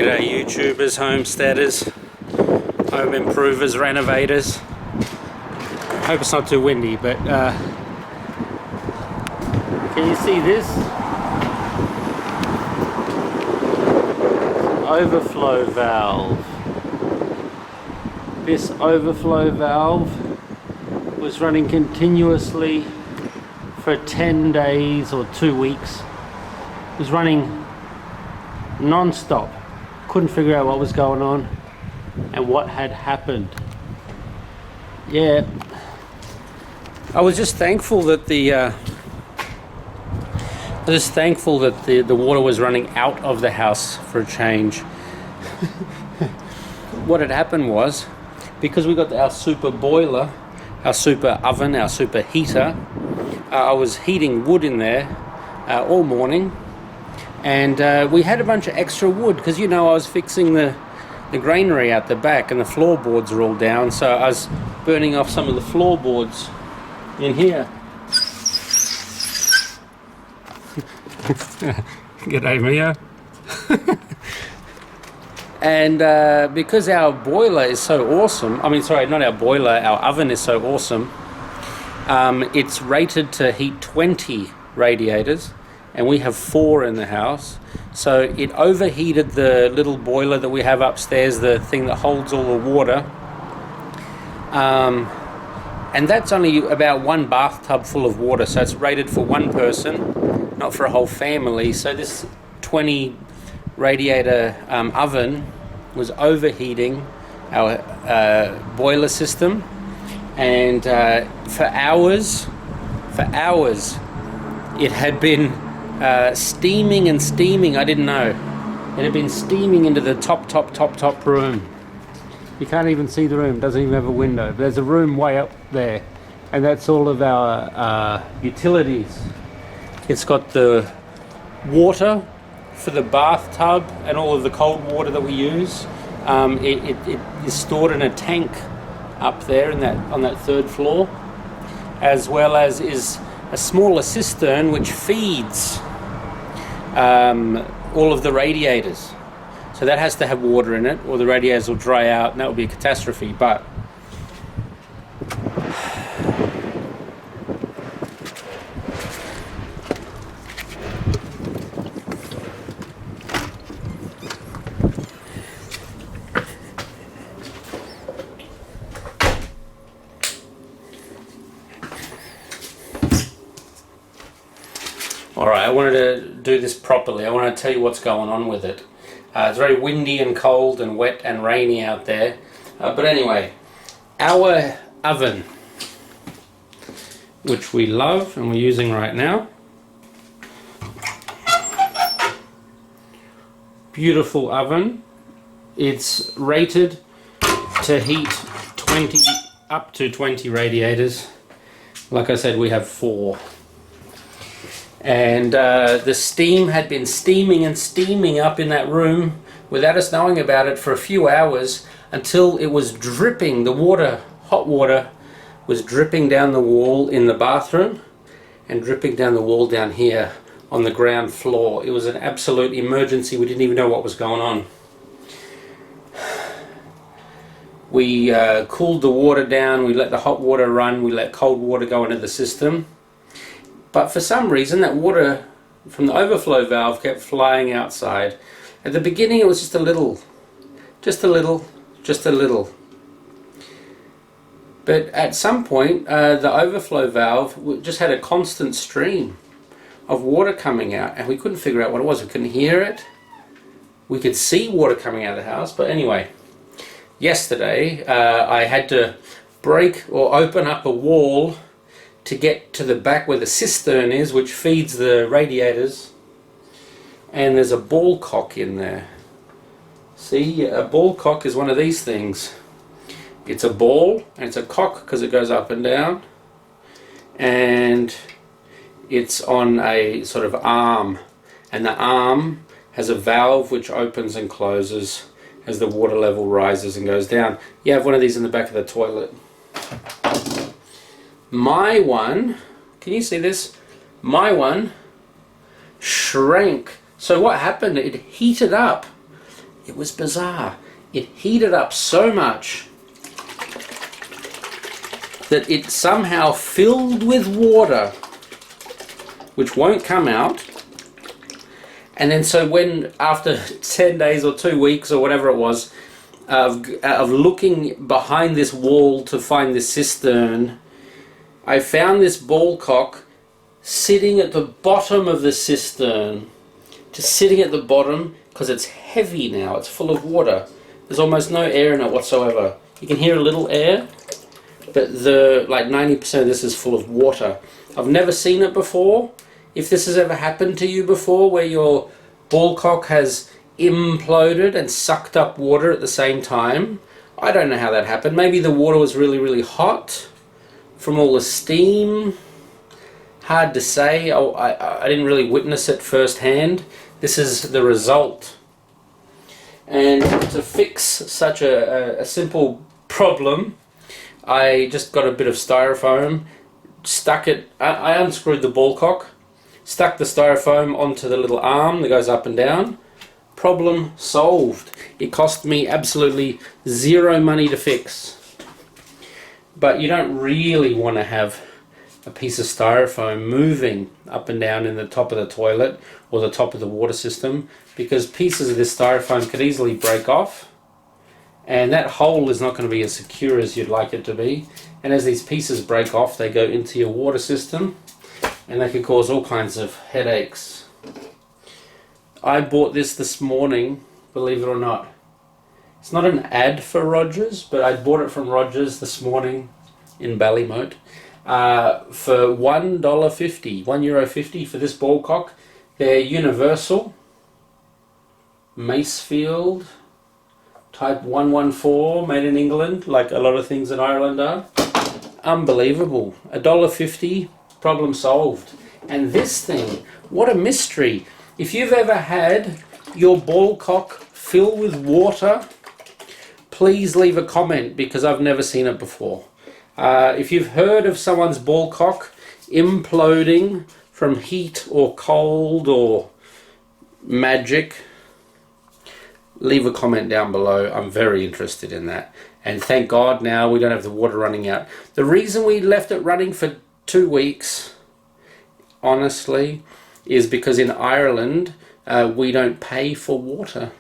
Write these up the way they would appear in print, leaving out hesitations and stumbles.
G'day YouTubers, homesteaders, home improvers, renovators. Hope it's not too windy, but can you see this? Overflow valve. This overflow valve was running continuously for 10 days or 2 weeks. It was running non-stop. Couldn't figure out what was going on and what had happened. Yeah, I was just thankful that the water was running out of the house for a change. What had happened was, because we got our super boiler, our super oven, our super heater, I was heating wood in there all morning, and we had a bunch of extra wood because, you know, I was fixing the granary out the back and the floorboards are all down, so I was burning off some of the floorboards in here. G'day, Mia. And because our boiler is so awesome, I mean, sorry, not our boiler, our oven is so awesome, it's rated to heat 20 radiators, and we have 4 in the house. So it overheated the little boiler that we have upstairs, the thing that holds all the water. And that's only about 1 bathtub full of water, so it's rated for 1 person, not for a whole family. So this 20 radiator oven was overheating our boiler system, and for hours it had been steaming and steaming. I didn't know it had been steaming into the top room. You can't even see the room, doesn't even have a window. There's a room way up there, and that's all of our utilities. It's got the water for the bathtub and all of the cold water that we use. It is stored in a tank up there on that 3rd floor, as well as is a smaller cistern which feeds all of the radiators. So that has to have water in it, or the radiators will dry out, and that would be a catastrophe. But alright, I wanted to do this properly. I want to tell you what's going on with it. It's very windy and cold and wet and rainy out there. But anyway, our oven, which we love and we're using right now. Beautiful oven. It's rated to heat up to 20 radiators. Like I said, we have 4. And the steam had been steaming and steaming up in that room without us knowing about it for a few hours, until it was dripping. The water, hot water, was dripping down the wall in the bathroom and dripping down the wall down here on the ground floor. It was an absolute emergency. We didn't even know what was going on. We cooled the water down, we let the hot water run, we let cold water go into the system. But for some reason that water from the overflow valve kept flying outside. At the beginning it was just a little. But at some point the overflow valve just had a constant stream of water coming out, and we couldn't figure out what it was. We couldn't hear it. We could see water coming out of the house. But anyway, yesterday I had to break or open up a wall to get to the back where the cistern is, which feeds the radiators, and there's a ballcock in there. See, a ballcock is one of these things. It's a ball and it's a cock because it goes up and down, and it's on a sort of arm, and the arm has a valve which opens and closes as the water level rises and goes down. You have one of these in the back of the toilet. My one, can you see this? My one shrank. So what happened, it heated up It was bizarre. It heated up so much that it somehow filled with water, which won't come out. And then so when, after 10 days or 2 weeks or whatever it was, of looking behind this wall to find this cistern, I found this ballcock sitting at the bottom of the cistern. Just sitting at the bottom, because it's heavy now, it's full of water. There's almost no air in it whatsoever. You can hear a little air, but like 90% of this is full of water. I've never seen it before. If this has ever happened to you before, where your ballcock has imploded and sucked up water at the same time, I don't know how that happened. Maybe the water was really, really hot from all the steam. Hard to say. I didn't really witness it firsthand. This is the result. And to fix such a simple problem, I just got a bit of styrofoam, stuck it, I unscrewed the ballcock, stuck the styrofoam onto the little arm that goes up and down. Problem solved. It cost me absolutely zero money to fix. But you don't really want to have a piece of styrofoam moving up and down in the top of the toilet or the top of the water system, because pieces of this styrofoam could easily break off, and that hole is not going to be as secure as you'd like it to be. And as these pieces break off, they go into your water system, and they can cause all kinds of headaches. I bought this morning, believe it or not. It's not an ad for Rogers, but I bought it from Rogers this morning in Ballymote for $1.50, €1.50 for this ballcock. They're universal, Macefield, type 114, made in England, like a lot of things in Ireland are. Unbelievable. $1.50, problem solved. And this thing, what a mystery. If you've ever had your ballcock fill with water, please leave a comment, because I've never seen it before. If you've heard of someone's ballcock imploding from heat or cold or magic, leave a comment down below. I'm very interested in that. And thank God now we don't have the water running out. The reason we left it running for 2 weeks, honestly, is because in Ireland we don't pay for water.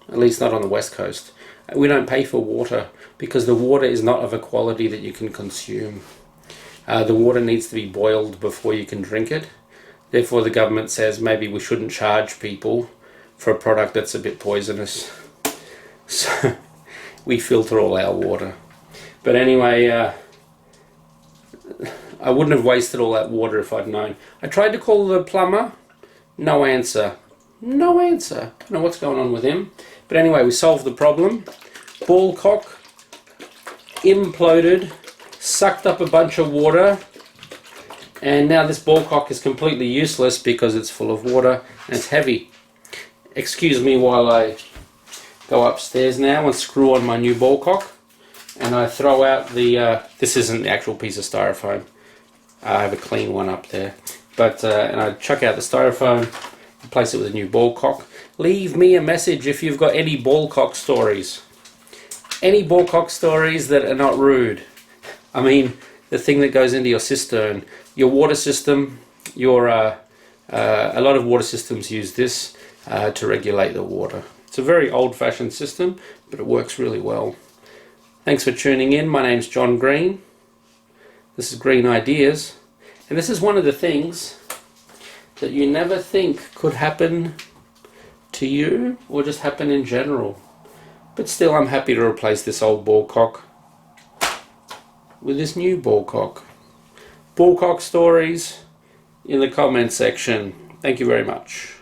At least not on the west coast. We don't pay for water because the water is not of a quality that you can consume. The water needs to be boiled before you can drink it. Therefore the government says maybe we shouldn't charge people for a product that's a bit poisonous. So we filter all our water. But anyway, I wouldn't have wasted all that water if I'd known. I tried to call the plumber, no answer. No answer. Don't know what's going on with him. But anyway, we solved the problem. Ballcock imploded, sucked up a bunch of water, and now this ballcock is completely useless because it's full of water and it's heavy. Excuse me while I go upstairs now and screw on my new ballcock, and I throw out the this isn't the actual piece of styrofoam. I have a clean one up there, but and I chuck out the styrofoam, replace it with a new ballcock. Leave me a message if you've got any ballcock stories. Any ballcock stories that are not rude. I mean, the thing that goes into your cistern, your water system, your a lot of water systems use this to regulate the water. It's a very old-fashioned system, but it works really well. Thanks for tuning in. My name's John Green. This is Green Ideas, and this is one of the things that you never think could happen to you or just happen in general. But still, I'm happy to replace this old ballcock with this new ballcock. Ballcock stories in the comment section. Thank you very much.